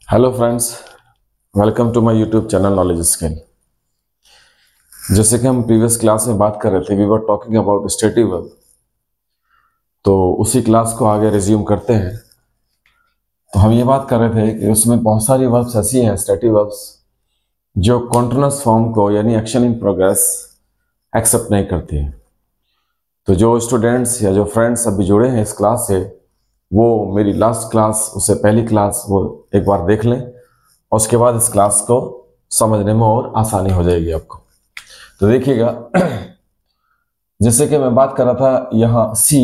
Hello friends, welcome to my YouTube channel knowledge skill. जैसे कि हम प्रीवियस क्लास में बात कर रहे थे, we were talking about stative verb. तो उसी क्लास को आगे रिज्यूम करते हैं। तो हम ये बात कर रहे थे कि उसमें बहुत सारी वर्ब्स ऐसी हैं, स्टेटिव वर्ब्स, जो कॉन्टिन्यूअस फॉर्म को यानी एक्शन इन प्रोग्रेस एक्सेप्ट नहीं करती है। तो जो स्टूडेंट्स या जो फ्रेंड्स अभी जुड़े हैं इस क्लास से, वो मेरी लास्ट क्लास, उससे पहली क्लास वो एक बार देख लें और उसके बाद इस क्लास को समझने में और आसानी हो जाएगी आपको। तो देखिएगा, जैसे कि मैं बात कर रहा था यहाँ सी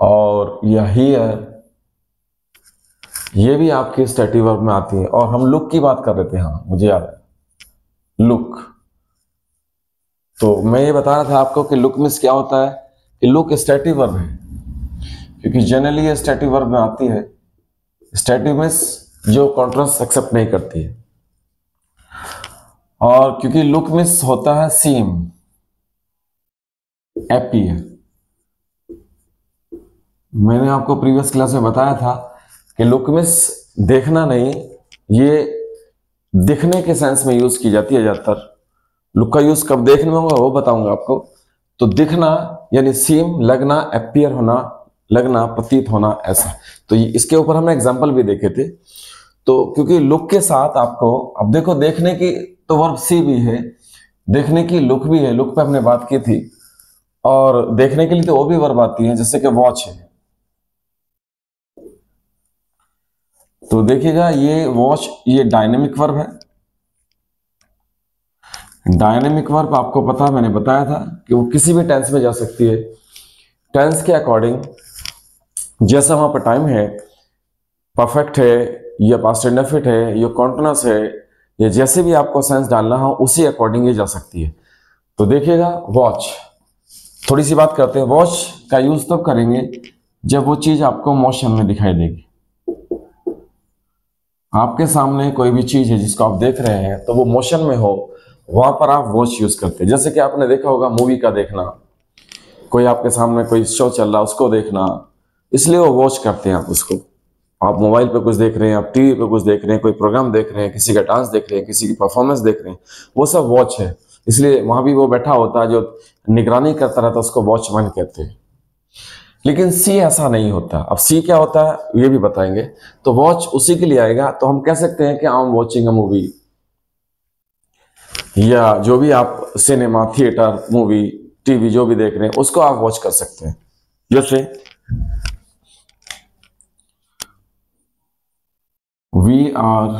और यह हियर, ये भी आपके स्टेटिव वर्ब में आती है। और हम लुक की बात कर रहे थे, हाँ मुझे याद है, लुक। तो मैं ये बता रहा था आपको कि लुक मीन्स क्या होता है, कि लुक स्टेटिव वर्ब है, क्योंकि जनरली ये स्टेटिव वर्ब में आती है। स्टेटिव मीन्स जो कॉन्ट्रास्ट एक्सेप्ट नहीं करती है। और क्योंकि लुक मीन्स होता है सीम, अपीयर। मैंने आपको प्रीवियस क्लास में बताया था कि लुक मीन्स देखना नहीं, ये दिखने के सेंस में यूज की जाती है ज्यादातर। लुक का यूज कब देखने में होगा वो बताऊंगा आपको। तो दिखना यानी सीम, लगना, अपीयर होना, लगना, प्रतीत होना, ऐसा। तो इसके ऊपर हमने एग्जाम्पल भी देखे थे। तो क्योंकि लुक के साथ आपको, अब देखो, देखने की तो वर्ब सी भी है, देखने की लुक भी है, लुक पे हमने बात की थी। और देखने के लिए तो वो भी वर्ब आती है, जैसे कि वॉच है। तो देखिएगा, ये वॉच, ये डायनेमिक वर्ब है। डायनेमिक वर्ब आपको पता है, मैंने बताया था कि वो किसी भी टेंस में जा सकती है। टेंस के अकॉर्डिंग, जैसा वहां पर टाइम है, परफेक्ट है या पास्ट इंडेफिनिट है या कॉन्टिन्यूअस है, या जैसे भी आपको सेंस डालना हो उसी अकॉर्डिंग ये जा सकती है। तो देखिएगा, वॉच, थोड़ी सी बात करते हैं। वॉच का यूज तब करेंगे जब वो चीज आपको मोशन में दिखाई देगी। आपके सामने कोई भी चीज है जिसको आप देख रहे हैं, तो वो मोशन में हो, वहां पर आप वॉच यूज करते हैं। जैसे कि आपने देखा होगा मूवी का देखना, कोई आपके सामने कोई शो चल रहा है उसको देखना, इसलिए वो वॉच करते हैं आप उसको। आप मोबाइल पे कुछ देख रहे हैं, आप टीवी पे कुछ देख रहे हैं, कोई प्रोग्राम देख रहे हैं, किसी का डांस देख रहे हैं, किसी की परफॉर्मेंस देख रहे हैं, वो सब वॉच है। इसलिए वहां भी वो बैठा होता है जो निगरानी करता रहता है, उसको वॉचमैन कहते हैं। लेकिन सी ऐसा नहीं होता। अब सी क्या होता है ये भी बताएंगे। तो वॉच उसी के लिए आएगा। तो हम कह सकते हैं कि I am watching a movie, या जो भी आप सिनेमा, थिएटर, मूवी, टीवी जो भी देख रहे हैं उसको आप वॉच कर सकते हैं। जैसे we are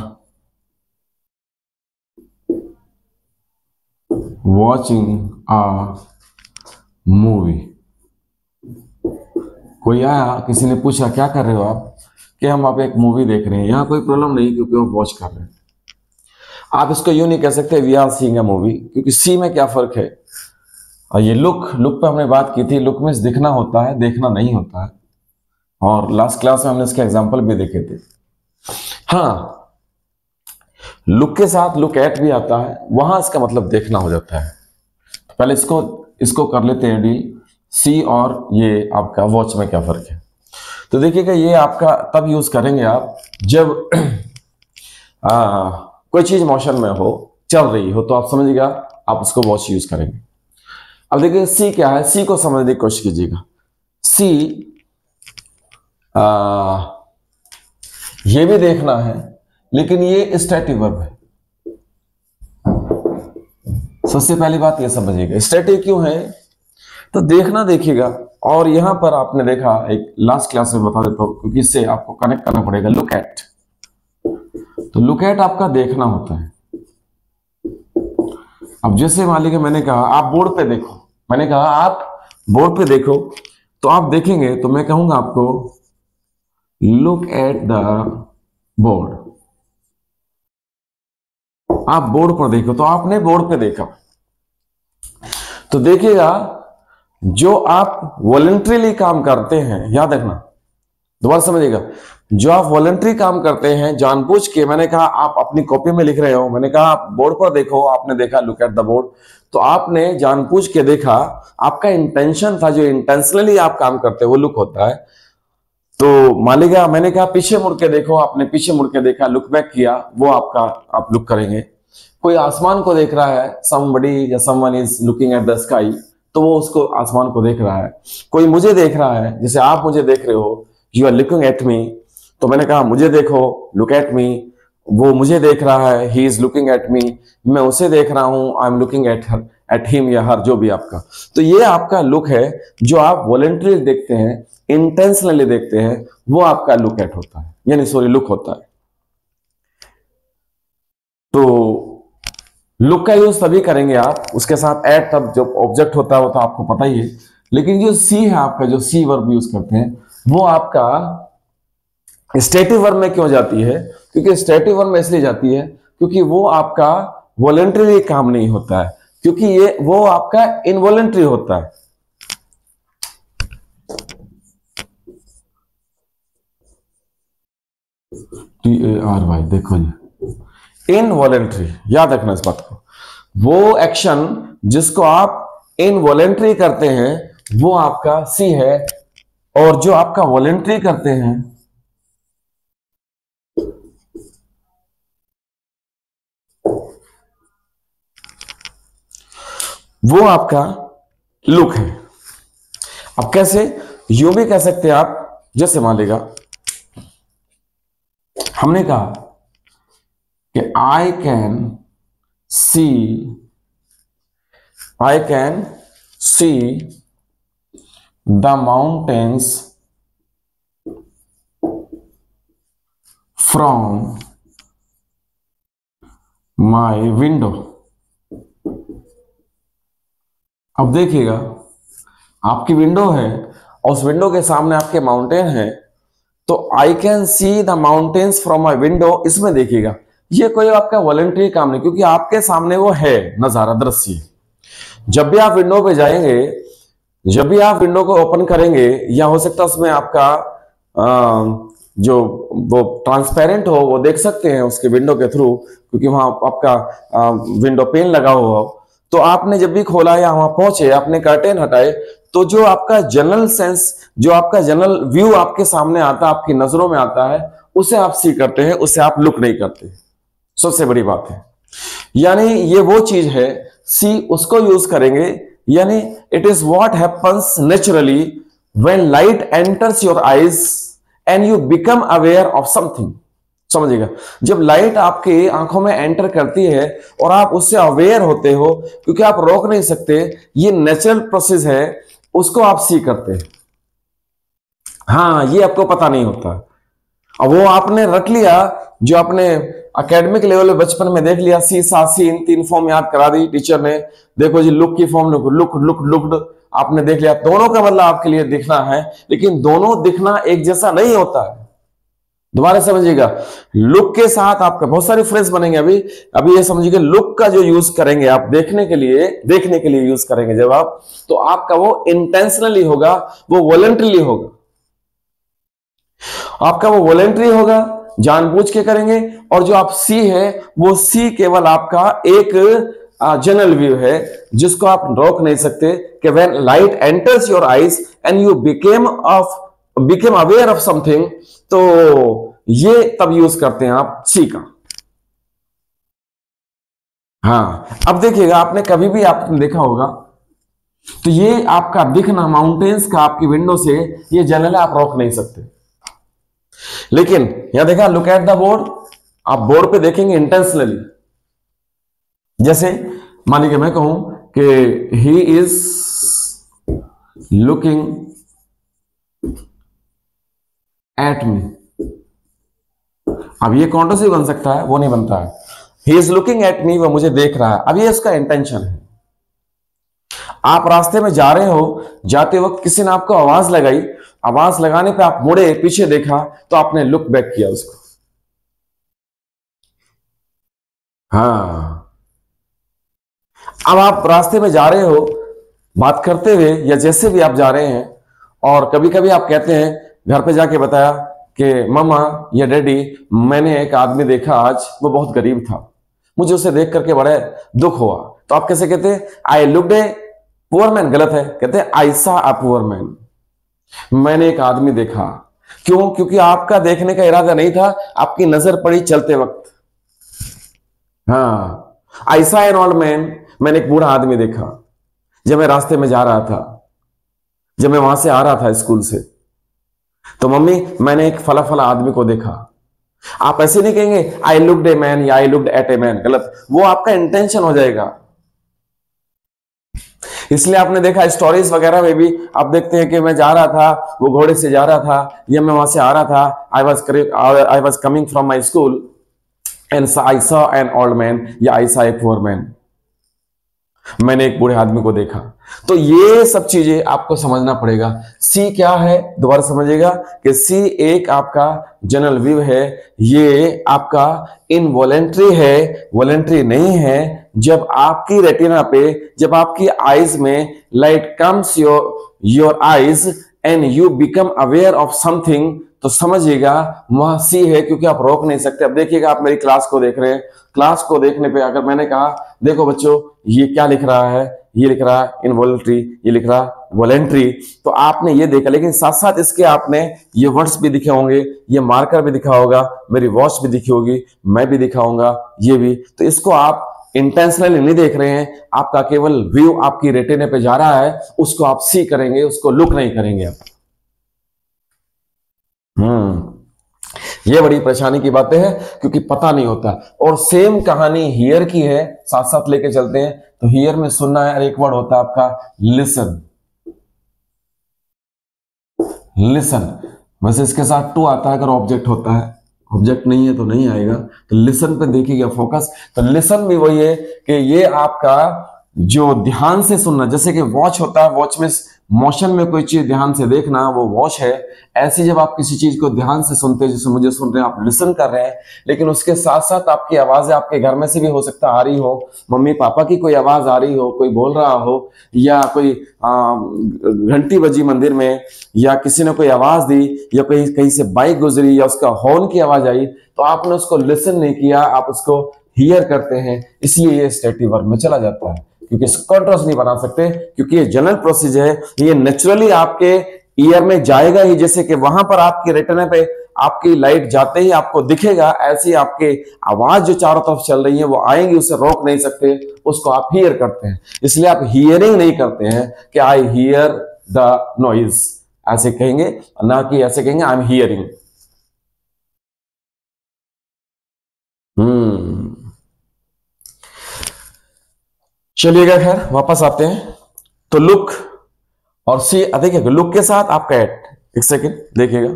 watching a movie. कोई आया, किसी ने पूछा क्या कर रहे हो आप, कि हम आप एक मूवी देख रहे हैं। यहाँ कोई प्रॉब्लम नहीं, क्योंकि हम वॉच कर रहे हैं। आप इसको यूं नहीं कह सकते we are seeing a movie, क्योंकि सी में क्या फर्क है। और ये लुक, लुक पे हमने बात की थी। लुक मीन्स दिखना होता है, देखना नहीं होता है। और लास्ट क्लास में हमने इसके एग्जाम्पल भी देखे थे। हाँ, लुक के साथ लुक एट भी आता है, वहां इसका मतलब देखना हो जाता है। तो पहले इसको कर लेते हैं डील, सी और ये आपका वॉच में क्या फर्क है। तो देखिएगा, ये आपका तब यूज करेंगे आप जब कोई चीज मोशन में हो, चल रही हो, तो आप समझिएगा आप उसको वॉच यूज करेंगे। अब देखिए सी क्या है, सी को समझने की कोशिश कीजिएगा। सी ये भी देखना है, लेकिन ये स्टैटिक वर्ब है। सबसे पहली बात ये समझिएगा, स्टैटिक क्यों है। तो देखना, देखिएगा। और यहां पर आपने देखा, एक लास्ट क्लास में बता देता हूं क्योंकि इससे आपको कनेक्ट करना पड़ेगा, लुक एट। तो लुक एट आपका देखना होता है। अब जैसे मान लीजिए मैंने कहा आप बोर्ड पे देखो, मैंने कहा आप बोर्ड पे देखो, तो आप देखेंगे तो मैं कहूंगा आपको लुक एट द बोर्ड। आप बोर्ड पर देखो, तो आपने बोर्ड पे देखा। तो देखिएगा, जो आप वॉलंटरीली काम करते हैं, याद रखना, दोबारा समझिएगा, जो आप वॉलंटरी काम करते हैं जानबूझ के, मैंने कहा आप अपनी कॉपी में लिख रहे हो, मैंने कहा आप बोर्ड पर देखो, आपने देखा लुक एट द बोर्ड, तो आपने जानबूझ के देखा, आपका इंटेंशन था, जो इंटेंशनली आप काम करते हैं वो लुक होता है। तो मान लीजिए मैंने कहा पीछे मुड़ के देखो, आपने पीछे मुड़ के देखा, लुक बैक किया, वो आपका आप लुक करेंगे। कोई आसमान को देख रहा है, समबडी या someone is looking at the sky, तो वो उसको आसमान को देख रहा है। कोई मुझे देख रहा है, जैसे आप मुझे देख रहे हो, you are looking at me, तो मैंने कहा मुझे देखो, लुक एट मी। वो मुझे देख रहा है, ही इज लुकिंग एट मी, मैं उसे देख रहा हूं, I am looking at her, at him या हर, जो भी आपका। तो ये आपका लुक है जो आप वॉलेंटरी देखते हैं, इंटेंशनली देखते हैं, वो आपका लुक एट होता है, यानी सॉरी लुक होता है। तो लुक का यूज तभी करेंगे आप, उसके साथ एट तब जब ऑब्जेक्ट होता है, वो तो आपको पता ही है। लेकिन जो सी है आपका, जो सी वर्ब यूज करते हैं, वो आपका स्टेटिव वर्ब में क्यों जाती है? क्योंकि स्टेटिव वर्ब में इसलिए जाती है क्योंकि वो आपका वॉलेंटरी काम नहीं होता है, क्योंकि ये वो आपका इनवॉलेंटरी होता है। TARY, देखो जी, इनवॉलेंट्री, याद रखना इस बात को। वो एक्शन जिसको आप इनवॉलेंट्री करते हैं वो आपका सी है, और जो आपका वॉलेंट्री करते हैं वो आपका लुक है। अब कैसे? यूं भी कह सकते हैं आप, जैसे मान लीजिए हमने कहा कि I can see the mountains from my window. अब देखिएगा, आपकी विंडो है और उस विंडो के सामने आपके माउंटेन है, तो I can see the mountains from my window, इसमें देखिएगा ये कोई आपका वॉलंटरी काम नहीं, क्योंकि आपके सामने वो है नजारा, दृश्य। जब भी आप विंडो पे जाएंगे, जब भी आप विंडो को ओपन करेंगे, या हो सकता है उसमें आपका जो वो ट्रांसपेरेंट हो, वो देख सकते हैं उसके विंडो के थ्रू, क्योंकि वहां आपका विंडो पेन लगा हुआ हो। तो आपने जब भी खोला या वहां पहुंचे, आपने कर्टेन हटाए, तो जो आपका जनरल सेंस, जो आपका जनरल व्यू आपके सामने आता है, आपकी नजरों में आता है, उसे आप सी करते हैं, उसे आप लुक नहीं करते। सबसे बड़ी बात है, यानी ये वो चीज है, सी उसको यूज करेंगे, यानी it is what happens naturally when light enters your eyes and you become aware of something. समझिएगा, जब लाइट आपकी आंखों में एंटर करती है और आप उससे अवेयर होते हो, क्योंकि आप रोक नहीं सकते, ये नेचुरल प्रोसेस है, उसको आप सी करते हैं। हाँ, ये आपको पता नहीं होता। अब वो आपने रट लिया, जो आपने एकेडमिक लेवल में बचपन में देख लिया, सी सा सी, इन 3 फॉर्म याद करा दी टीचर ने। देखो जी, लुक की फॉर्म, लुक लुक लुक्ड, आपने देख लिया। दोनों का मतलब आपके लिए दिखना है, लेकिन दोनों दिखना एक जैसा नहीं होता है। दोबारा समझिएगा, लुक के साथ आपका बहुत सारे फ्रेज बनेंगे। अभी ये समझिएगा, लुक का जो यूज करेंगे आप देखने के लिए यूज करेंगे जब आप, तो आपका वो इंटेंशनली होगा, वो वॉलंटरीली होगा। आपका वो वॉलंटरी होगा, जानबूझ के करेंगे। और जो आप सी है, वो सी केवल आपका एक जनरल व्यू है, जिसको आप रोक नहीं सकते, कि when light enters your eyes and you became aware of something, तो ये तब यूज करते हैं आप सी का। हाँ, अब देखिएगा, आपने कभी भी आपने देखा होगा, तो ये आपका दिखना माउंटेन्स का आपकी विंडो से, ये जनरल आप रोक नहीं सकते। लेकिन यहां देखा, लुक एट द बोर्ड, आप बोर्ड पे देखेंगे इंटेंशनली। जैसे मान लीजिए मैं कहूं कि ही इज लुकिंग एट मी, अब ये कॉन्ट्रोवर्सी बन सकता है, वो नहीं बनता है। ही इज लुकिंग एट मी, वो मुझे देख रहा है। अब ये उसका इंटेंशन है। आप रास्ते में जा रहे हो, जाते वक्त किसी ने आपको आवाज लगाई, आवाज लगाने पे आप मुड़े, पीछे देखा, तो आपने लुक बैक किया उसको। हाँ, अब आप रास्ते में जा रहे हो, बात करते हुए या जैसे भी आप जा रहे हैं, और कभी कभी आप कहते हैं, घर पे जाके बताया कि मम्मा या डैडी, मैंने एक आदमी देखा आज, वो बहुत गरीब था, मुझे उसे देख करके बड़ा दुख हुआ। तो आप कैसे कहते हैं? I looked A poor man. गलत है, कहते हैं I saw a poor man, मैंने एक आदमी देखा। क्यों? क्योंकि आपका देखने का इरादा नहीं था, आपकी नजर पड़ी चलते वक्त। हाँ, ऐसा एन ओल्ड मैन, मैंने एक बूढ़ा आदमी देखा जब मैं रास्ते में जा रहा था, जब मैं वहां से आ रहा था स्कूल से, तो मम्मी मैंने एक फला फला आदमी को देखा। आप ऐसे नहीं कहेंगे आई लुक्ड ए मैन या I looked at a man, गलत, वो आपका इंटेंशन हो जाएगा। इसलिए आपने देखा स्टोरीज वगैरह में भी आप देखते हैं कि मैं जा रहा था, वो घोड़े से जा रहा था, या मैं वहां से आ रहा था, I was coming from my school and I saw an old man या I saw a poor man, मैंने एक बूढ़े आदमी को देखा। तो ये सब चीजें आपको समझना पड़ेगा। सी क्या है, दोबारा समझिएगा कि सी एक आपका जनरल व्यू है, ये आपका इनवॉलेंट्री है, वॉलेंट्री नहीं है। जब आपकी रेटिना पे, जब आपकी आईज में light comes your eyes and you become aware of something, तो समझिएगा वहां सी है, क्योंकि आप रोक नहीं सकते। अब देखिएगा, आप मेरी क्लास को देख रहे हैं, क्लास को देखने पे अगर मैंने कहा देखो बच्चों ये क्या लिख रहा है, ये लिख रहा है इनवॉलेंट्री, ये लिख रहा है वॉलेंट्री, तो आपने ये देखा, लेकिन साथ साथ इसके आपने ये वर्ड्स भी दिखे होंगे, ये मार्कर भी दिखा होगा, मेरी वॉच भी दिखी होगी, मैं भी दिखाऊंगा ये भी, तो इसको आप इंटेंशनली नहीं देख रहे हैं, आपका केवल व्यू आपकी रेटिना पे जा रहा है, उसको आप सी करेंगे, उसको लुक नहीं करेंगे आप। ये बड़ी परेशानी की बातें हैं, क्योंकि पता नहीं होता। और सेम कहानी हियर की है, साथ साथ लेके चलते हैं। तो हियर में सुनना है, और एक वर्ड होता है आपका लिसन। लिसन, वैसे इसके साथ टू आता है अगर ऑब्जेक्ट होता है, ऑब्जेक्ट नहीं है तो नहीं आएगा। तो लिसन पे देखिएगा फोकस। तो लिसन भी वही है कि ये आपका जो ध्यान से सुनना, जैसे कि वॉच होता है, वॉच में मोशन में कोई चीज ध्यान से देखना, वो वॉच है। ऐसे जब आप किसी चीज को ध्यान से सुनते हैं, जैसे मुझे सुन रहे हैं, आप लिसन कर रहे हैं, लेकिन उसके साथ साथ आपकी आवाजें आपके घर में से भी हो सकता आ रही हो, मम्मी पापा की कोई आवाज आ रही हो, कोई बोल रहा हो, या कोई घंटी बजी मंदिर में, या किसी ने कोई आवाज दी, या कोई कहीं से बाइक गुजरी, या उसका हॉर्न की आवाज आई, तो आपने उसको लिसन नहीं किया, आप उसको हियर करते हैं, इसलिए ये स्टेटिव वर्ब में चला जाता है। क्योंकि इसको कंट्रोस नहीं बना सकते, क्योंकि ये जनरल प्रोसीजर है, ये नेचुरली आपके ईयर में जाएगा ही। जैसे कि वहां पर आपके रेटिना पे आपकी लाइट जाते ही आपको दिखेगा, ऐसी आपके आवाज जो चारों तरफ चल रही है वो आएंगी, उसे रोक नहीं सकते, उसको आप हियर करते हैं। इसलिए आप हियरिंग नहीं करते हैं कि आई हियर द नॉइज, ऐसे कहेंगे, ना कि ऐसे कहेंगे आई एम हियरिंग। चलिएगा, खैर वापस आते हैं। तो लुक और सी, देखिए लुक के साथ आपका एट, एक सेकेंड देखिएगा,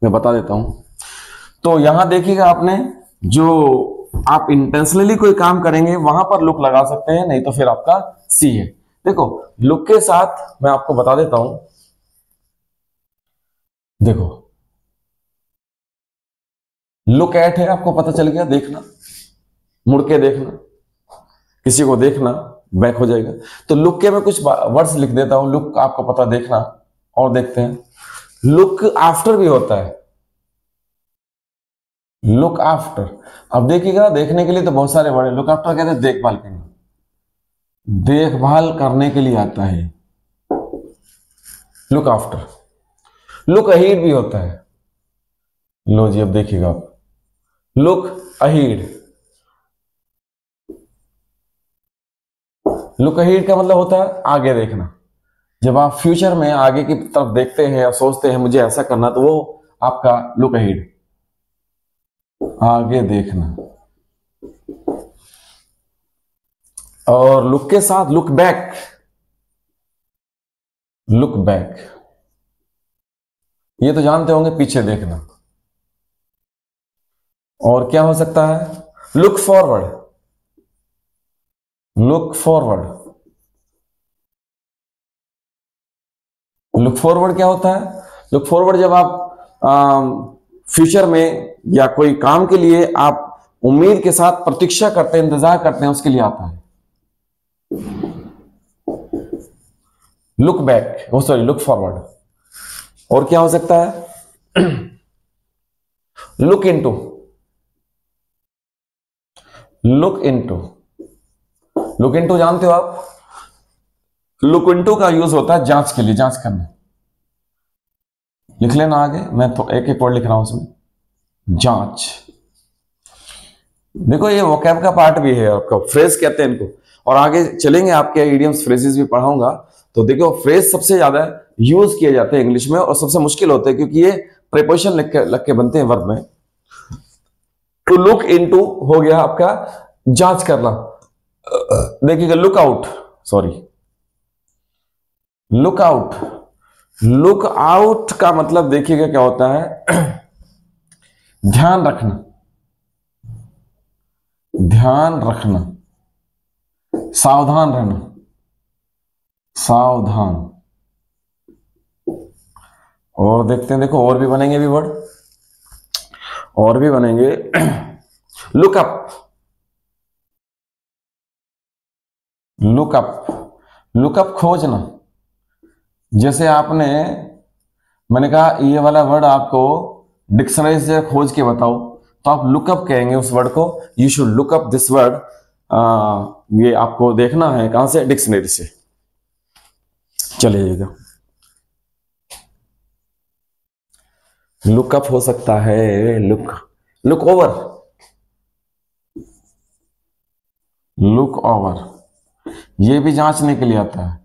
मैं बता देता हूं। तो यहां देखिएगा, आपने जो आप इंटेंशनली कोई काम करेंगे वहां पर लुक लगा सकते हैं, नहीं तो फिर आपका सी है। देखो लुक के साथ मैं आपको बता देता हूं, देखो लुक एट है, आपको पता चल गया, देखना, मुड़ के देखना, किसी को देखना, बैक हो जाएगा। तो लुक के मैं कुछ वर्ड्स लिख देता हूं, लुक आपको पता, देखना, और देखते हैं। लुक आफ्टर भी होता है, लुक आफ्टर। अब देखिएगा, देखने के लिए तो बहुत सारे वर्ड है। लुक आफ्टर कहते हैं देखभाल करना, देखभाल करने के लिए आता है लुक आफ्टर। लुक अहीड भी होता है, लो जी अब देखिएगा आप, लुक अहीड। लुक अहीड का मतलब होता है आगे देखना। जब आप फ्यूचर में आगे की तरफ देखते हैं या सोचते हैं मुझे ऐसा करना, तो वो आपका लुक अहीड, आगे देखना। और लुक के साथ लुक बैक, लुक बैक, ये तो जानते होंगे, पीछे देखना। और क्या हो सकता है, look forward, look forward. Look forward क्या होता है, लुक फॉरवर्ड जब आप फ्यूचर में या कोई काम के लिए आप उम्मीद के साथ प्रतीक्षा करते हैं, इंतजार करते हैं, उसके लिए आता है। लुक बैक, ओ सॉरी लुक फॉरवर्ड। और क्या हो सकता है, look into, look into. Look into जानते हो आप, लुक इनटू का यूज होता है जांच के लिए, जांच करना। लिख लेना आगे, मैं तो एक एक वर्ड लिख रहा हूं उसमें। जांच, देखो ये वोकैब का पार्ट भी है आपका, फ्रेज कहते हैं इनको, और आगे चलेंगे आपके इडियम्स फ्रेजेस भी पढ़ाऊंगा। तो देखो फ्रेज सबसे ज्यादा यूज किए जाते हैं इंग्लिश में और सबसे मुश्किल होते हैं क्योंकि ये प्रीपोजिशन लग के बनते हैं वर्ब में। टू लुक इनटू हो गया आपका जांच करना। देखिएगा look out, sorry look out, look out का मतलब देखिएगा क्या होता है, ध्यान रखना, ध्यान रखना, सावधान रहना, सावधान। और देखते हैं, देखो और भी बनेंगे भी वर्ड, और भी बनेंगे। Look up, look up, look up खोजना। जैसे आपने, मैंने कहा ये वाला वर्ड आपको डिक्शनरी से खोज के बताओ, तो आप लुकअप कहेंगे उस वर्ड को। You should look up this word, ये आपको देखना है कहां से, डिक्शनरी से। चलिएगा, लुकअप हो सकता है look, look over, look over, ये भी जांचने के लिए आता है।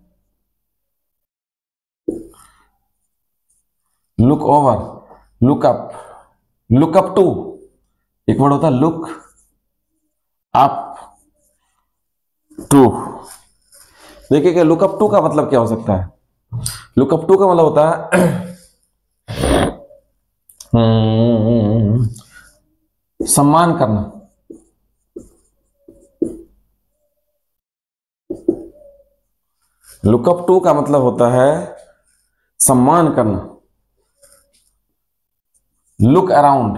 Look over, look up, look up to, एक वर्ड होता है लुक अप टू। देखिए लुक अप टू का मतलब क्या हो सकता है, लुक अप टू का मतलब होता है सम्मान करना, लुकअप टू का मतलब होता है सम्मान करना। लुक अराउंड,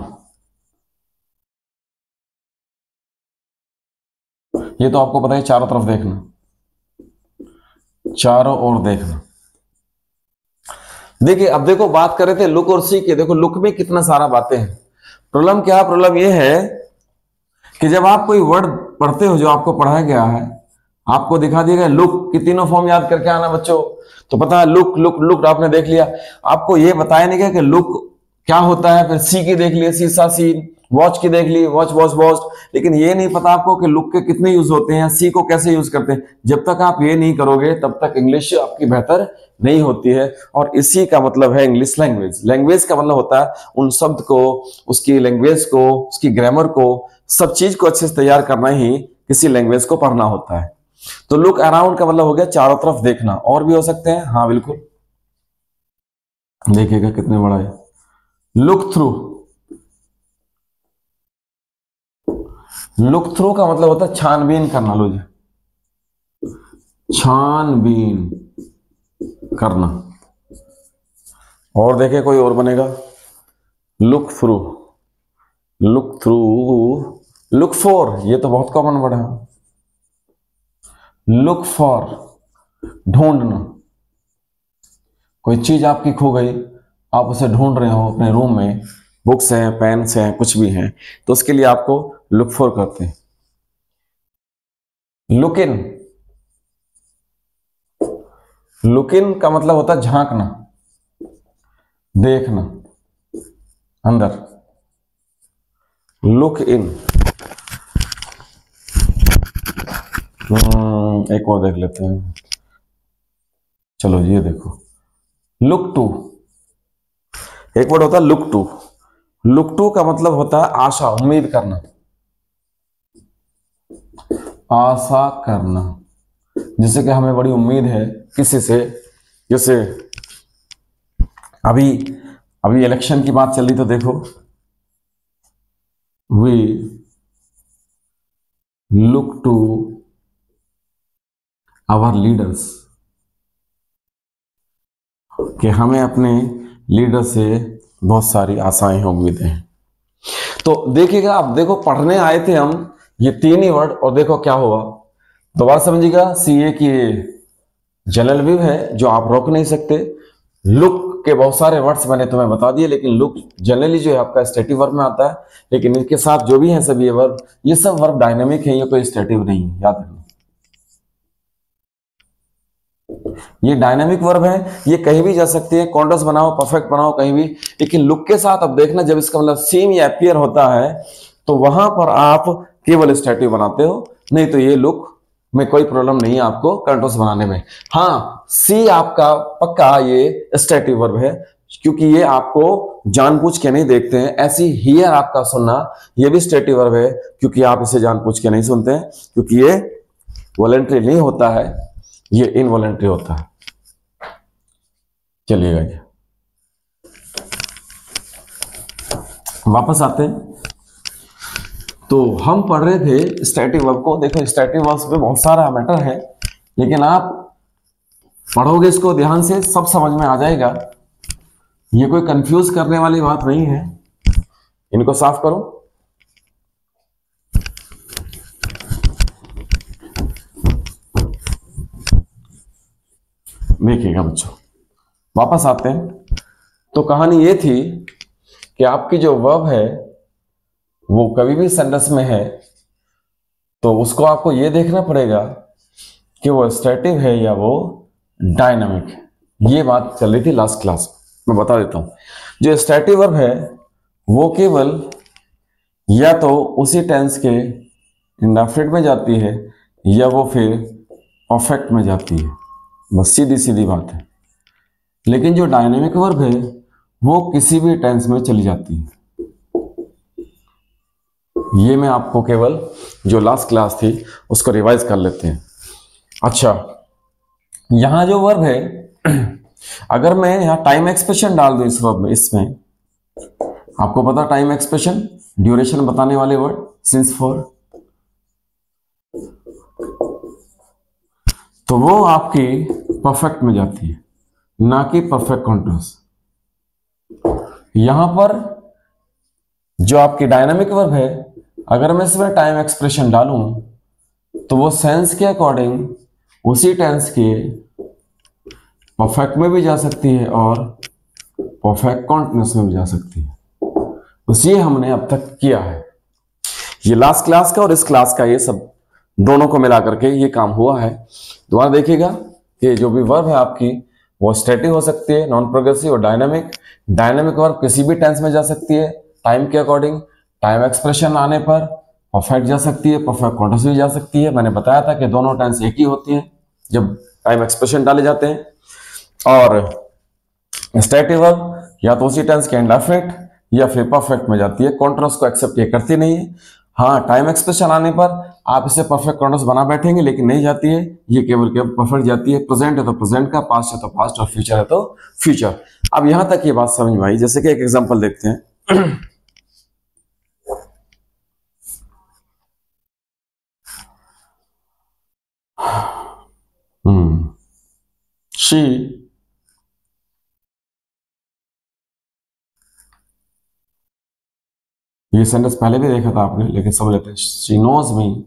ये तो आपको पता है चारों तरफ देखना, चारों ओर देखना। देखिए अब देखो बात कर रहे थे लुक और सी के, देखो लुक में कितना सारा बातें हैं। प्रॉब्लम क्या है, प्रॉब्लम ये है कि जब आप कोई वर्ड पढ़ते हो जो आपको पढ़ाया गया है, आपको दिखा दिया गया लुक की तीनों फॉर्म याद करके आना बच्चों, तो पता है लुक लुक लुक आपने देख लिया, आपको ये बताया नहीं गया कि लुक क्या होता है। फिर सी की देख लिया, सीसा सीन, वॉच की देख ली, वॉच वॉच वॉच, लेकिन ये नहीं पता आपको कि लुक के कितने यूज होते हैं, सी को कैसे यूज करते हैं। जब तक आप ये नहीं करोगे तब तक इंग्लिश आपकी बेहतर नहीं होती है। और इसी का मतलब है इंग्लिश लैंग्वेज। लैंग्वेज का मतलब होता है उन शब्द को, उसकी लैंग्वेज को, उसकी ग्रामर को, सब चीज को अच्छे से तैयार करना ही किसी लैंग्वेज को पढ़ना होता है। तो लुक अराउंड का मतलब हो गया चारों तरफ देखना। और भी हो सकते हैं, हाँ बिल्कुल, देखिएगा कितने बड़ा है। लुक थ्रू, लुक थ्रू का मतलब होता है छानबीन करना। लो जी, छानबीन करना। और देखिए कोई और बनेगा, look through, look through, look for, ये तो बहुत कॉमन वर्ड है। लुक फॉर, ढूंढना, कोई चीज आपकी खो गई, आप उसे ढूंढ रहे हो अपने रूम में, बुक्स हैं, पेन्स हैं, कुछ भी हैं, तो उसके लिए आपको लुक फॉर करते हैं। लुक इन, लुक इन का मतलब होता है झांकना, देखना अंदर। लुक इन, एक और देख लेते हैं, चलो ये देखो, लुक टू, एक वर्ड होता है लुक टू। लुक टू का मतलब होता है आशा, उम्मीद करना, आशा करना। जैसे कि हमें बड़ी उम्मीद है किसी से, जैसे अभी अभी इलेक्शन की बात चल रही, तो देखो we look to our leaders, कि हमें अपने लीडर से बहुत सारी आशाएं हैं, उम्मीदें हैं। तो देखिएगा, आप देखो पढ़ने आए थे हम ये तीन ही वर्ड, और देखो क्या हुआ। दोबारा समझिएगा, सीए की जनरल व्यू है जो आप रोक नहीं सकते। लुक के बहुत सारे वर्ड्स मैंने तुम्हें बता दिए, लेकिन लुक जनरली जो है आपका स्टेटिव वर्ब में आता है, लेकिन इसके साथ जो भी है सभी ये वर्ब, ये सब वर्ब डायनेमिक है, ये कोई स्टेटिव नहीं है, याद रखना। ये डायनामिक वर्ब है, ये कहीं भी जा सकती है, कॉन्टिन्यूअस बनाओ, परफेक्ट बनाओ, कहीं भी। लेकिन लुक के साथ अब देखना, जब इसका मतलब सीम या अपीयर होता है तो वहां पर आप केवल स्टैटिव बनाते हो, नहीं तो ये लुक में कोई प्रॉब्लम नहीं है आपको कंटिन्यूअस बनाने में। हाँ, सी आपका पक्का ये स्टैटिव वर्ब है, क्योंकि ये आपको जानबूझ के नहीं देखते हैं। ऐसी हियर आपका सुनना, ये भी स्टैटिव वर्ब है, क्योंकि आप इसे जानबूझ के नहीं सुनते हैं, क्योंकि ये वॉलंटरी नहीं होता है, ये इनवॉलंटरी होता है। चलिएगा जी, वापस आते हैं। तो हम पढ़ रहे थे स्टैटिव वर्ब को। देखो स्टैटिव वर्ब्स में बहुत सारा मैटर है, लेकिन आप पढ़ोगे इसको ध्यान से, सब समझ में आ जाएगा। ये कोई कंफ्यूज करने वाली बात नहीं है। इनको साफ करो। देखिएगा बच्चों, वापस आते हैं। तो कहानी ये थी कि आपकी जो वर्ब है वो कभी भी सेंटेंस में है तो उसको आपको ये देखना पड़ेगा कि वो स्टैटिव है या वो डायनामिक है। ये बात चल रही थी लास्ट क्लास में, मैं बता देता हूं। जो स्टैटिव वर्ब है वो केवल या तो उसी टेंस के इंडेफिनिट में जाती है या वो फिर परफेक्ट में जाती है, बस सीधी सीधी बात है। लेकिन जो डायनेमिक वर्ब है वो किसी भी टेंस में चली जाती है। ये मैं आपको केवल जो लास्ट क्लास थी उसको रिवाइज कर लेते हैं। अच्छा, यहां जो वर्ब है, अगर मैं यहां टाइम एक्सप्रेशन डाल दूं इस वर्ब में, इसमें आपको पता टाइम एक्सप्रेशन ड्यूरेशन बताने वाले वर्ड सिंस फॉर, तो वो आपकी परफेक्ट में जाती है, ना कि परफेक्ट कॉन्टिन्यूअस। यहां पर जो आपकी डायनामिक वर्ब है, अगर मैं इसमें टाइम एक्सप्रेशन डालूं तो वो सेंस के अकॉर्डिंग उसी टेंस के परफेक्ट में भी जा सकती है और परफेक्ट कॉन्टिन्यूअस में भी जा सकती है। बस ये हमने अब तक किया है। ये लास्ट क्लास का और इस क्लास का, ये सब दोनों को मिला करके ये काम हुआ है। दोबारा देखिएगा कि जो भी वर्ब है आपकी वो स्टैटिक हो सकती है, नॉन प्रोग्रेसिव और डायनामिक। डायनामिक वर्ब किसी भी टेंस में जा सकती है टाइम के अकॉर्डिंग। टाइम एक्सप्रेशन आने पर परफेक्ट जा सकती है, परफेक्ट कॉन्टिन्यूअस भी जा सकती है। मैंने बताया था कि दोनों टेंस एक ही होती हैं जब टाइम एक्सप्रेशन डाले जाते हैं। और स्टैटिक वर्ब या तो उसी टेंस के इंडेफिनिट या फिर परफेक्ट में जाती है, कॉन्टिन्यूअस को एक्सेप्ट ये करती नहीं है। हाँ, टाइम एक्सप्रेशन आने पर आप इसे परफेक्ट कॉन्टिन्यूअस बना बैठेंगे, लेकिन नहीं जाती है, ये केवल परफेक्ट जाती है। प्रेजेंट है तो प्रेजेंट का, पास्ट है तो पास्ट और फ्यूचर है तो फ्यूचर। अब यहां तक ये बात समझ में आई। जैसे कि एक एग्जांपल देखते हैं। शी ये सेंटेंस पहले भी देखा था आपने, लेकिन समझ लेते हैं। She knows me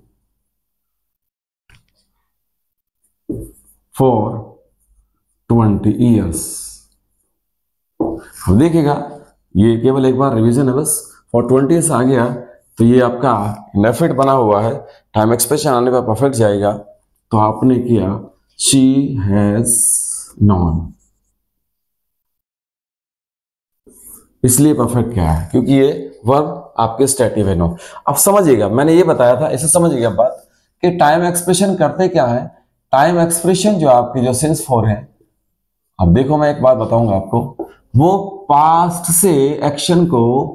for 20 years। अब देखिएगा, ये केवल एक बार रिवीजन है बस। फॉर 20 years आ गया तो ये आपका इंडेफिनिट बना हुआ है, टाइम एक्सप्रेशन आने पर परफेक्ट जाएगा। तो आपने किया शी हैज नॉन, इसलिए परफेक्ट क्या है, क्योंकि ये वर्ब आपके स्टैटिव है, नो। अब समझिएगा, मैंने ये बताया था, इसे समझिएगा बात कि टाइम एक्सप्रेशन करते क्या है। टाइम एक्सप्रेशन जो आपकी जो सिंस फॉर है, अब देखो मैं एक बात बताऊंगा आपको, वो पास्ट से एक्शन को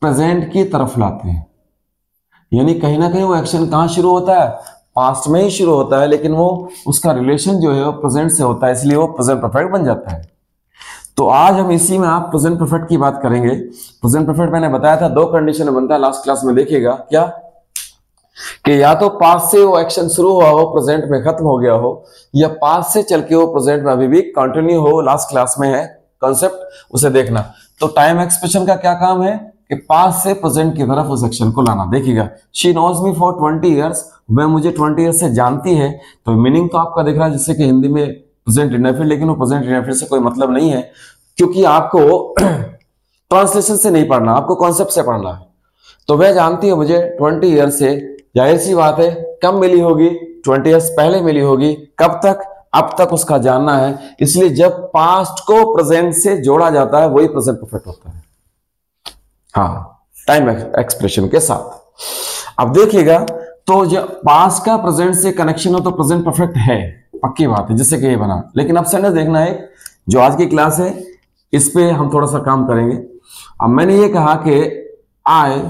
प्रेजेंट की तरफ लाते हैं। यानी कहीं ना कहीं वो एक्शन कहां शुरू होता है, पास्ट में ही शुरू होता है, लेकिन वो उसका रिलेशन जो है वो प्रेजेंट से होता है, इसलिए वो प्रेजेंट परफेक्ट बन जाता है। तो आज हम इसी में आप प्रेजेंट परफेक्ट की बात करेंगे। प्रेजेंट परफेक्ट मैंने बताया था दो कंडीशन में बनता है, लास्ट क्लास में देखिएगा क्या, कि या तो पास्ट से वो एक्शन शुरू हुआ हो, प्रेजेंट में खत्म हो गया हो, या पास्ट से चल के वो प्रेजेंट में अभी भी कंटिन्यू हो। लास्ट क्लास में है कॉन्सेप्ट, उसे देखना। तो टाइम एक्सप्रेशन का क्या काम है कि पास्ट से प्रेजेंट की तरफ उस एक्शन को लाना। देखिएगा, she knows me for 20 years, वह मुझे 20 years से जानती है। तो मीनिंग तो आपका दिख रहा है जैसे कि हिंदी में प्रेजेंट इंडेफिनिट, लेकिन वो प्रेजेंट इंडेफिनिट से कोई मतलब नहीं है, क्योंकि आपको ट्रांसलेशन से नहीं पढ़ना, आपको कॉन्सेप्ट से पढ़ना है। तो वह जानती है मुझे 20 years से, जाहिर सी बात है कब मिली होगी, 20 years पहले मिली होगी। कब तक, अब तक उसका जानना है, इसलिए जब पास्ट को प्रेजेंट से जोड़ा जाता है वही प्रेजेंट परफेक्ट होता है, हाँ, टाइम एक्सप्रेशन के साथ। अब देखिएगा, तो जब पास्ट का प्रेजेंट से कनेक्शन हो तो प्रेजेंट परफेक्ट है, पक्की बात है, जैसे कि ये बना। लेकिन अब सेंटेंस देखना है, जो आज की क्लास है इस पे हम थोड़ा सा काम करेंगे। अब मैंने ये कहा कि आई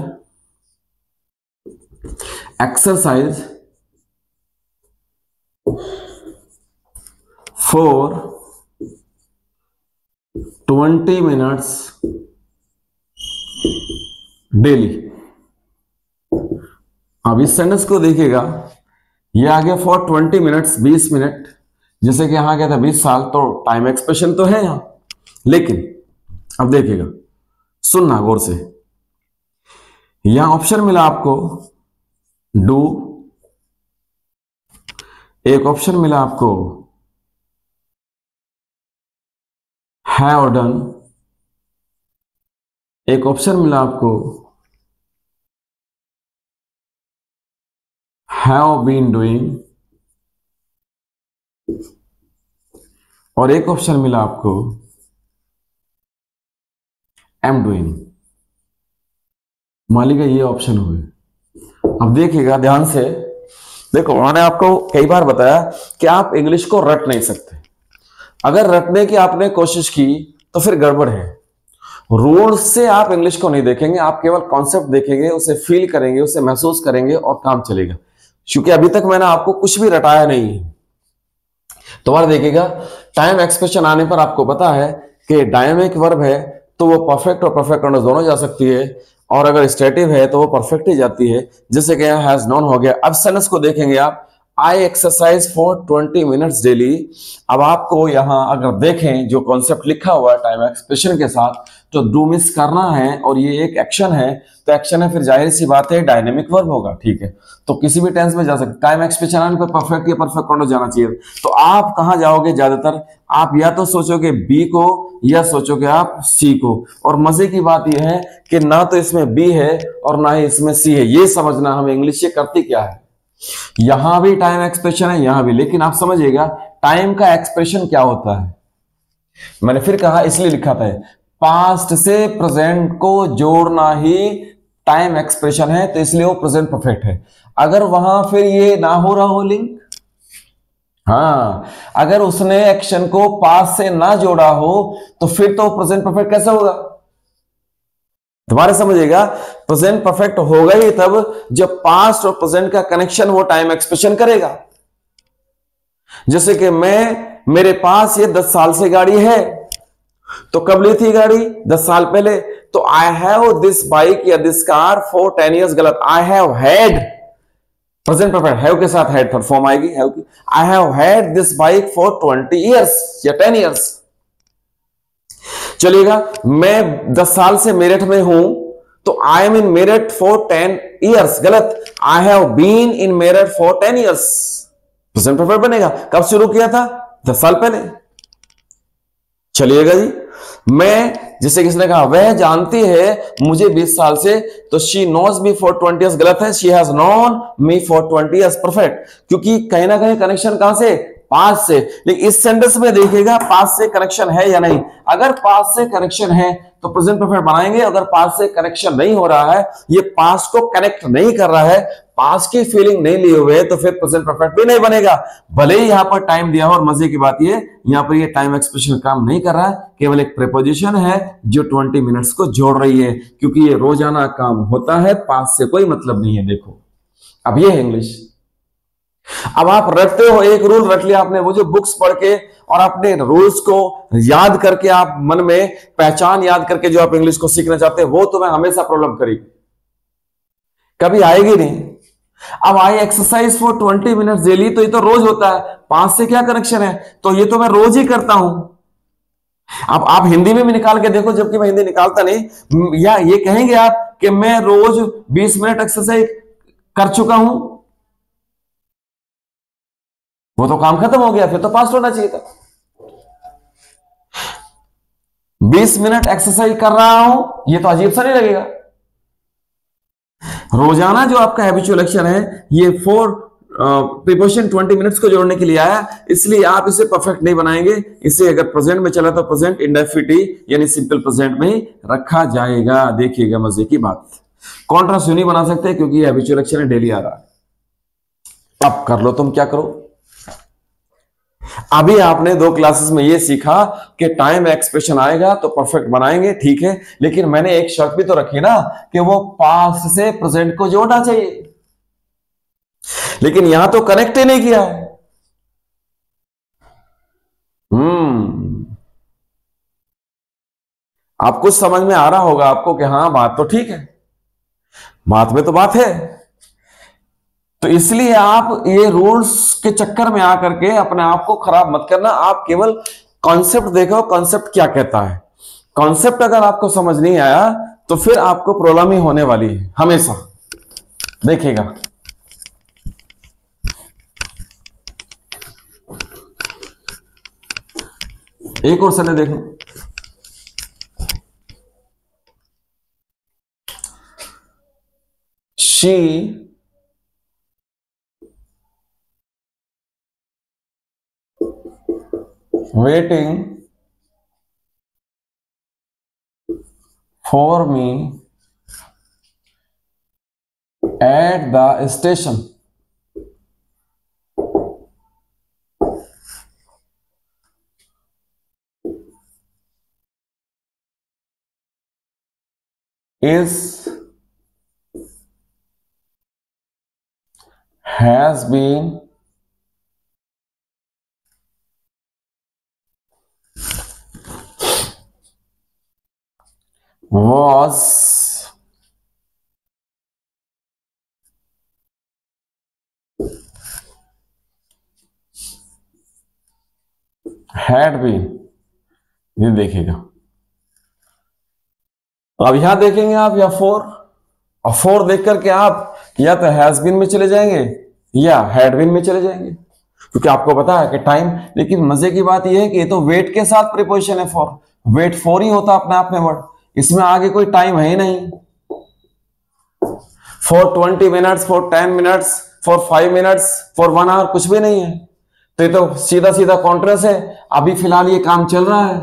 एक्सरसाइज फॉर 20 मिनट्स डेली। अब इस सेंटेंस को देखिएगा, ये आ गया फॉर 20 मिनट्स, 20 मिनट, जैसे कि यहां गया था 20 साल, तो टाइम एक्सप्रेशन तो है यहां। लेकिन अब देखिएगा, सुनना गौर से, यहां ऑप्शन मिला आपको डू, एक ऑप्शन मिला आपको हैव डन, एक ऑप्शन मिला आपको हैव बीन डूइंग, और एक ऑप्शन मिला आपको एम डूइंग। मान लीजिए ये ऑप्शन हुए। अब देखिएगा ध्यान से, देखो मैंने आपको कई बार बताया कि आप इंग्लिश को रट नहीं सकते। अगर रटने की आपने कोशिश की तो फिर गड़बड़ है। रूल्स से आप इंग्लिश को नहीं देखेंगे, आप केवल कॉन्सेप्ट देखेंगे, उसे फील करेंगे, उसे महसूस करेंगे और काम चलेगा। क्योंकि अभी तक मैंने आपको कुछ भी रटाया नहीं है। तो बार देखिएगा, टाइम एक्सप्रेशन आने पर आपको पता है कि डायनेमिक वर्ब है तो वो परफेक्ट और परफेक्ट कंडीशन दोनों जा सकती है, और अगर स्टेटिव है तो वो परफेक्ट ही जाती है, जैसे कि यहाँ हैज नॉन हो गया। अब सेंटेंस को देखेंगे आप, आई एक्सरसाइज फॉर 20 मिनट्स डेली। अब आपको यहां अगर देखें जो कॉन्सेप्ट लिखा हुआ है टाइम एक्सप्रेशन के साथ, तो डू मिस करना है और ये एक एक्शन है, तो एक्शन है, फिर जाहिर सी बात है डायनेमिक वर्ब होगा, ठीक है। तो किसी भी टेंस में जा सकते, टाइम एक्सप्रेशन आने पर परफेक्ट या परफेक्ट कंडीशन जाना चाहिए। तो आप कहां जाओगे ज्यादातर, आप या तो सोचोगे बी को या सोचोगे आप सी को। और मजे की बात यह है कि ना तो इसमें बी है और ना ही इसमें सी है। ये समझना हम इंग्लिश ये करती क्या है, यहां भी टाइम एक्सप्रेशन है यहां भी, लेकिन आप समझिएगा टाइम का एक्सप्रेशन क्या होता है। मैंने फिर कहा, इसलिए लिखा था पास्ट से प्रेजेंट को जोड़ना ही टाइम एक्सप्रेशन है, तो इसलिए वो प्रेजेंट परफेक्ट है। अगर वहां फिर ये ना हो रहा हो लिंक, हाँ, अगर उसने एक्शन को पास्ट से ना जोड़ा हो तो फिर तो प्रेजेंट परफेक्ट कैसे होगा, दोबारा समझिएगा। प्रेजेंट परफेक्ट होगा ही तब जब पास्ट और प्रेजेंट का कनेक्शन वो टाइम एक्सप्रेशन करेगा। जैसे कि मेरे पास ये 10 साल से गाड़ी है, तो कब ली थी गाड़ी, 10 साल पहले। तो आई हैव दिस बाइक या दिस कार फॉर 10 ईयर्स, गलत, I have had, present perfect have के साथ हैड फॉर्म आएगी, हैव की। I have had this bike for 20 years या 10 ईयर्स। चलिएगा, मैं 10 साल से मेरठ में हूं, तो I am in Meerut for 10 years, गलत, I have been in Meerut for 10 years, present perfect बनेगा। कब शुरू किया था, 10 साल पहले। चलिएगा जी, मैं, जैसे किसने कहा वह जानती है मुझे 20 साल से, तो she knows me for 20 years, गलत है, she has known me for 20 years, perfect. क्योंकि कहीं ना कहीं कनेक्शन कहां से, पास्ट से। लेकिन इस सेंटेंस में देखिएगा पास्ट से कनेक्शन है या नहीं। अगर पास्ट से कनेक्शन है तो प्रेजेंट परफेक्ट बनाएंगे, अगर पास्ट से कनेक्शन नहीं हो रहा है, ये पास्ट को कनेक्ट नहीं कर रहा है, पास्ट की फीलिंग नहीं लिए हुए, तो फिर प्रेजेंट परफेक्ट भी नहीं बनेगा, भले ही यहां पर टाइम दिया हो। और मजे की बात ये, यहां पर ये टाइम एक्सप्रेशन काम नहीं कर रहा है, केवल एक प्रीपोजिशन है जो 20 मिनट्स को जोड़ रही है, क्योंकि ये रोजाना काम होता है, पास्ट से कोई मतलब नहीं है। देखो अब ये है इंग्लिश। अब आप रटते हो, एक रूल रट लिया आपने, वो जो बुक्स पढ़ के और अपने रूल्स को याद करके, आप मन में पहचान याद करके जो आप इंग्लिश को सीखना चाहते हैं, वो तुम्हें हमेशा प्रॉब्लम करेगी, कभी आएगी नहीं। अब आई एक्सरसाइज फॉर 20 मिनट्स डेली, तो ये तो रोज होता है, पांच से क्या कनेक्शन है, तो ये तो मैं रोज ही करता हूं। अब आप हिंदी में भी निकाल के देखो, जबकि मैं हिंदी निकालता नहीं, या ये कहेंगे आप कि मैं रोज 20 मिनट एक्सरसाइज कर चुका हूं, वो तो काम खत्म हो गया, फिर तो पास होना चाहिए था। 20 मिनट एक्सरसाइज कर रहा हूं, ये तो अजीब सा नहीं लगेगा। रोजाना जो आपका हैबिचुअल एक्शन है, ये फॉर प्रीपोजिशन 20 मिनट्स को जोड़ने के लिए आया, इसलिए आप इसे परफेक्ट नहीं बनाएंगे। इसे अगर प्रेजेंट में चला तो प्रेजेंट इंडेफिनिट यानी सिंपल प्रेजेंट में ही रखा जाएगा। देखिएगा मजे की बात, कॉन्ट्रास्ट यूं नहीं बना सकते क्योंकि ये हैबिचुअल एक्शन है, डेली आ रहा है। अब कर लो तुम क्या करो। अभी आपने 2 क्लासेस में ये सीखा कि टाइम एक्सप्रेशन आएगा तो परफेक्ट बनाएंगे, ठीक है, लेकिन मैंने एक शर्त भी तो रखी ना कि वो पास्ट से प्रेजेंट को जोड़ना चाहिए, लेकिन यहां तो कनेक्ट ही नहीं किया है। आप कुछ समझ में आ रहा होगा आपको कि हाँ बात तो ठीक है, बात में तो बात है। तो इसलिए आप ये रूल्स के चक्कर में आकर के अपने आप को खराब मत करना। आप केवल कॉन्सेप्ट देखो, कॉन्सेप्ट क्या कहता है। कॉन्सेप्ट अगर आपको समझ नहीं आया तो फिर आपको प्रॉब्लम ही होने वाली है हमेशा, देखिएगा। एक और सने देखो, she waiting for me at the station. Has been was had been, ये देखिएगा। अब यहां देखेंगे आप या फोर, और फोर देख करके आप या तो हैज बीन में चले जाएंगे या हैड बीन में चले जाएंगे, क्योंकि आपको पता है कि टाइम। लेकिन मजे की बात यह है कि ये तो वेट के साथ प्रीपोजिशन है फॉर, वेट फॉर ही होता अपने आप में वर्ड, इसमें आगे कोई टाइम है ही नहीं। For 20 minutes, for 10 minutes, for 5 minutes, for 1 hour, कुछ भी नहीं है। तो ये तो सीधा सीधा कॉन्ट्रेस है। अभी फिलहाल ये काम चल रहा है,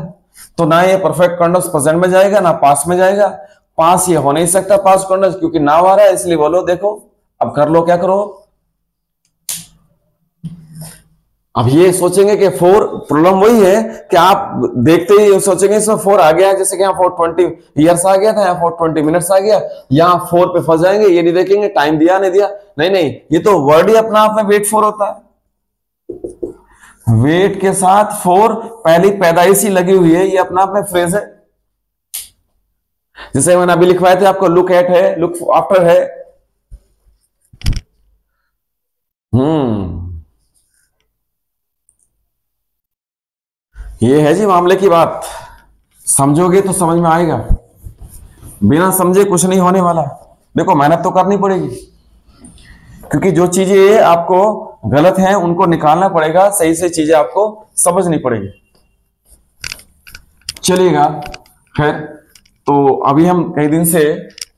तो ना ये परफेक्ट कंडस प्रेजेंट में जाएगा ना पास में जाएगा। पास ये हो नहीं सकता पास कंडस, क्योंकि नाव आ रहा है, इसलिए बोलो। देखो अब कर लो, क्या करो। अब ये सोचेंगे कि फोर, प्रॉब्लम वही है कि आप देखते ही सोचेंगे इसमें फोर आ गया है, जैसे कि यहाँ 420 ईयर्स आ गया था, यहाँ 420 मिनट्स आ गया, यहाँ फोर पे फंस जाएंगे। ये नहीं देखेंगे टाइम दिया नहीं दिया, नहीं नहीं, ये तो वर्ड ही अपना आप में वेट फॉर होता है। वेट के साथ फोर पहली पैदाइशी लगी हुई है, ये अपना आप में फ्रेज है। जैसे मैंने अभी लिखवाए थे आपको, लुक एट है, लुक आफ्टर है। ये है जी मामले की बात। समझोगे तो समझ में आएगा, बिना समझे कुछ नहीं होने वाला। देखो मेहनत तो करनी पड़ेगी, क्योंकि जो चीजें आपको गलत हैं उनको निकालना पड़ेगा, सही से चीजें आपको समझनी पड़ेगी। चलिएगा खैर, तो अभी हम कई दिन से,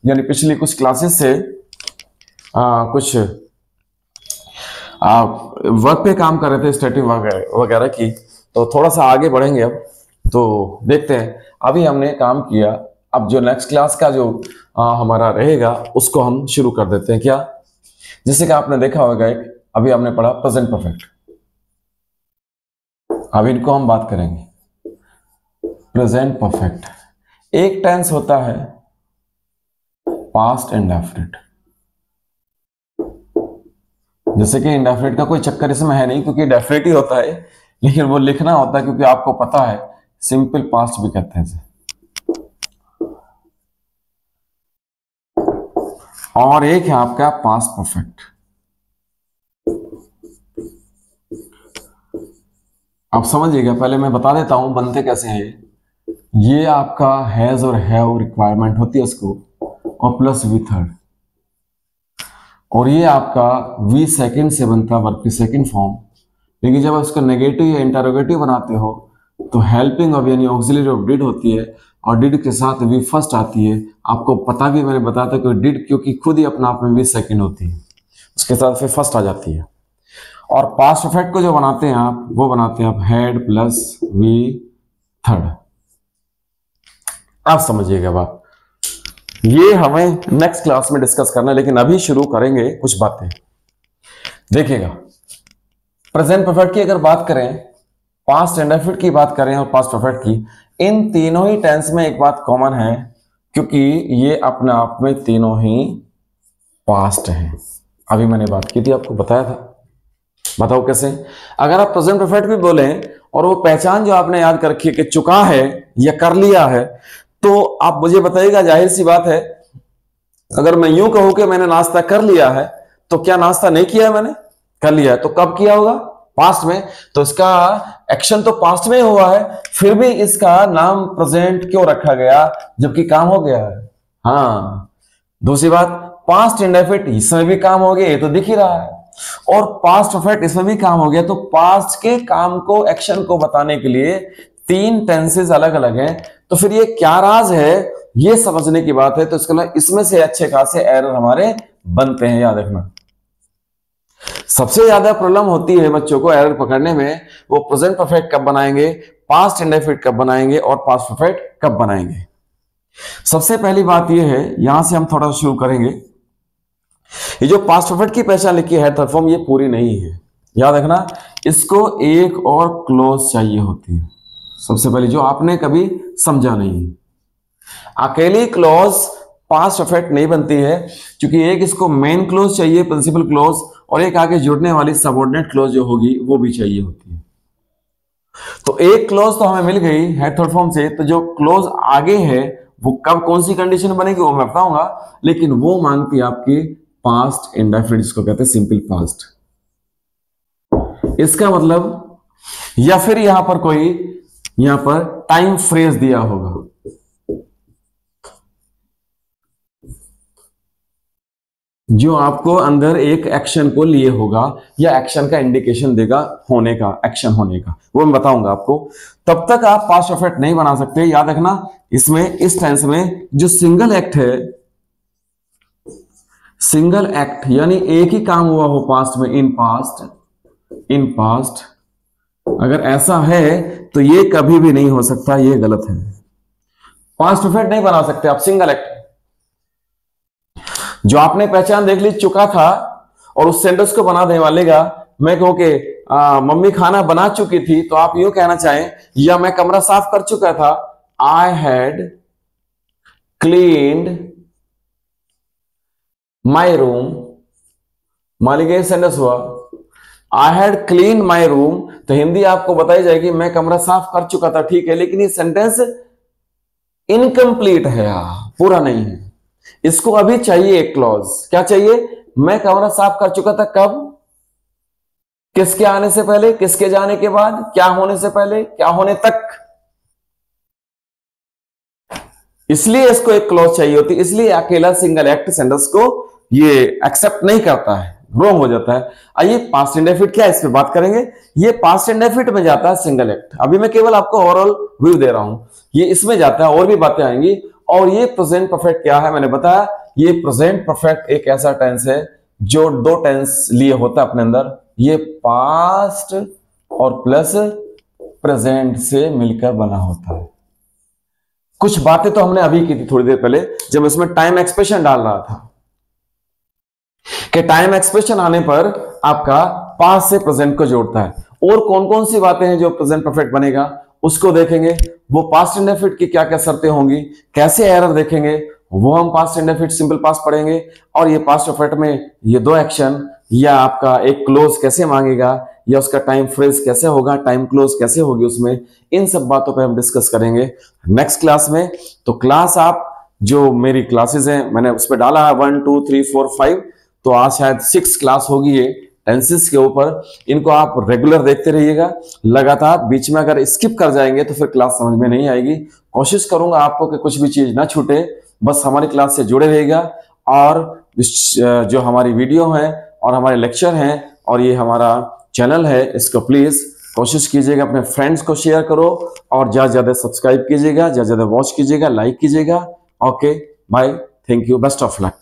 यानी पिछली कुछ क्लासेस से कुछ वर्क पे काम कर रहे थे, स्टैटिक वगैरह की। तो थोड़ा सा आगे बढ़ेंगे अब, तो देखते हैं। अभी हमने काम किया, अब जो नेक्स्ट क्लास का जो हमारा रहेगा उसको हम शुरू कर देते हैं। क्या, जैसे कि आपने देखा होगा, एक अभी हमने पढ़ा प्रेजेंट परफेक्ट। अब इनको हम बात करेंगे। प्रेजेंट परफेक्ट एक टेंस होता है पास्ट इंडेफिनिट। जैसे कि इंडेफिनिट का कोई चक्कर इसमें है नहीं, क्योंकि डेफिनेट ही होता है, लेकिन वो लिखना होता है क्योंकि आपको पता है सिंपल पास्ट भी कहते हैं इसे। और एक है आपका पास्ट परफेक्ट। आप समझिएगा, पहले मैं बता देता हूं बनते कैसे हैं। ये आपका हैज और हैव रिक्वायरमेंट होती है उसको, और प्लस वी थर्ड। और ये आपका वी सेकंड से बनता है वर्ब की सेकंड फॉर्म। लेकिन जब उसको नेगेटिव या इंटरोगेटिव बनाते हो तो हेल्पिंग ऑफ यानी ऑक्सिलरी ऑफ डिड होती है, और डिड के साथ वी फर्स्ट आती है। आपको पता भी मैंने बताया था कि डिड क्योंकि खुद ही अपना आप में वी सेकंड होती है, उसके साथ फिर फर्स्ट आ जाती है। और पास्ट परफेक्ट को जो बनाते हैं आप, वो बनाते हैं आप हैड प्लस वी थर्ड। आप समझिएगा बात, ये हमें नेक्स्ट क्लास में डिस्कस करना है, लेकिन अभी शुरू करेंगे कुछ बातें। देखिएगा, प्रेजेंट परफेक्ट की अगर बात करें, पास्ट इंडेफिनिट की बात करें और पास्ट परफेक्ट की, इन तीनों ही टेंस में एक बात कॉमन है, क्योंकि ये अपने आप में तीनों ही पास्ट हैं। अभी मैंने बात की थी, आपको बताया था। बताओ कैसे? अगर आप प्रेजेंट परफेक्ट भी बोलें और वो पहचान जो आपने याद कर रखी है कि चुका है या कर लिया है, तो आप मुझे बताइएगा, जाहिर सी बात है, अगर मैं यूं कहूं कि मैंने नाश्ता कर लिया है, तो क्या नाश्ता नहीं किया है? मैंने कर लिया है। तो कब किया होगा? पास्ट में। तो इसका एक्शन तो पास्ट में हुआ है, फिर भी इसका नाम प्रेजेंट क्यों रखा गया जबकि काम हो गया है? हाँ, दूसरी बात, पास्ट इंडेफिनिट इसमें भी काम हो गया, ये तो दिख ही रहा है, और पास्ट परफेक्ट इसमें भी काम हो गया। तो पास्ट के काम को, एक्शन को बताने के लिए तीन टेंसेस अलग अलग हैं। तो फिर ये क्या राज है, ये समझने की बात है। तो इसमें से अच्छे खासे एरर हमारे बनते हैं, याद रखना। सबसे ज्यादा प्रॉब्लम होती है बच्चों को एरर पकड़ने में, वो प्रेजेंट परफेक्ट कब बनाएंगे, पास्ट इंडेफिनिट कब बनाएंगे और पास्ट परफेक्ट कब बनाएंगे। सबसे पहली बात ये है, यहां से हम थोड़ा शुरू करेंगे। ये जो पास्ट परफेक्ट की पहचान लिखी है थर्ड फॉर्म, ये पूरी नहीं है, याद रखना। इसको एक और क्लोज चाहिए होती है, सबसे पहले, जो आपने कभी समझा नहीं। अकेली क्लोज पास्ट परफेक्ट नहीं बनती है, क्योंकि एक इसको मेन क्लोज चाहिए, प्रिंसिपल क्लोज, और एक आगे जुड़ने वाली सबऑर्डिनेट क्लोज जो होगी वो भी चाहिए होती है। तो एक क्लोज तो हमें मिल गई है थर्ड फॉर्म से, तो जो क्लोज आगे है वो कब कौन सी कंडीशन बनेगी वो मैं बताऊंगा, लेकिन वो मांगती है आपकी पास्ट इंडेफिनिट, जिसको कहते हैं सिंपल पास्ट। इसका मतलब, या फिर यहां पर कोई, यहां पर टाइम फ्रेज दिया होगा, जो आपको अंदर एक एक्शन को लिए होगा या एक्शन का इंडिकेशन देगा होने का, एक्शन होने का, वो मैं बताऊंगा आपको। तब तक आप पास्ट परफेक्ट नहीं बना सकते, याद रखना। इसमें, इस टेंस में जो सिंगल एक्ट है, सिंगल एक्ट यानी एक ही काम हुआ हो पास्ट में, इन पास्ट, अगर ऐसा है तो ये कभी भी नहीं हो सकता, ये गलत है। पास्ट परफेक्ट नहीं बना सकते आप सिंगल एक्ट। जो आपने पहचान देख ली, चुका था, और उस सेंटेंस को बना देने वाले का मैं कहूं कि मम्मी खाना बना चुकी थी, तो आप यूं कहना चाहें, या मैं कमरा साफ कर चुका था, I had cleaned my room. मान लीजिए सेंटेंस हुआ I had clean my room, तो हिंदी आपको बताई जाएगी मैं कमरा साफ कर चुका था, ठीक है, लेकिन ये सेंटेंस इनकम्प्लीट है, पूरा नहीं है। इसको अभी चाहिए एक क्लॉज। क्या चाहिए? मैं कमरा साफ कर चुका था, कब? किसके आने से पहले, किसके जाने के बाद, क्या होने से पहले, क्या होने तक। इसलिए इसको एक क्लॉज चाहिए होती, इसलिए अकेला सिंगल एक्ट सेंटेंस को ये एक्सेप्ट नहीं करता है, रॉन्ग हो जाता है। आइए पास्ट इंडेफिनिट क्या है, इस पे बात करेंगे। ये पास्ट इंडेफिनिट में जाता है सिंगल एक्ट। अभी मैं केवल आपको ओवरऑल व्यू दे रहा हूं, ये इसमें जाता है, और भी बातें आएंगी। और ये प्रेजेंट परफेक्ट क्या है, मैंने बताया, ये प्रेजेंट परफेक्ट एक ऐसा टेंस है जो दो टेंस लिए होता है अपने अंदर। ये पास्ट और प्लस प्रेजेंट से मिलकर बना होता है। कुछ बातें तो हमने अभी की थी थोड़ी देर पहले, जब इसमें टाइम एक्सप्रेशन डाल रहा था, कि टाइम एक्सप्रेशन आने पर आपका पास्ट से प्रेजेंट को जोड़ता है। और कौन कौन सी बातें हैं जो प्रेजेंट परफेक्ट बनेगा, उसको देखेंगे। वो पास्ट इंडेफिनिट की क्या क्या शर्तें होंगी, कैसे एरर देखेंगे, वो हम पास्ट इंडेफिनिट सिंपल पास्ट पढ़ेंगे। और ये पास्ट परफेक्ट में ये दो एक्शन, या आपका एक क्लोज कैसे मांगेगा, या उसका टाइम फ्रेज कैसे होगा, टाइम क्लोज कैसे होगी उसमें, इन सब बातों पे हम डिस्कस करेंगे नेक्स्ट क्लास में। तो क्लास आप, जो मेरी क्लासेस हैं मैंने उस पर डाला है 1 2 3 4 5, तो आज शायद 6 क्लास होगी ये टेंसेस के ऊपर। इनको आप रेगुलर देखते रहिएगा लगातार। बीच में अगर स्किप कर जाएंगे तो फिर क्लास समझ में नहीं आएगी। कोशिश करूंगा आपको कि कुछ भी चीज ना छूटे, बस हमारी क्लास से जुड़े रहिएगा। और जो हमारी वीडियो है और हमारे लेक्चर हैं और ये हमारा चैनल है, इसको प्लीज कोशिश कीजिएगा अपने फ्रेंड्स को शेयर करो, और ज्यादा ज्यादा सब्सक्राइब कीजिएगा, ज्यादा ज्यादा वॉच कीजिएगा, लाइक कीजिएगा। Okay bye, thank you, best of luck.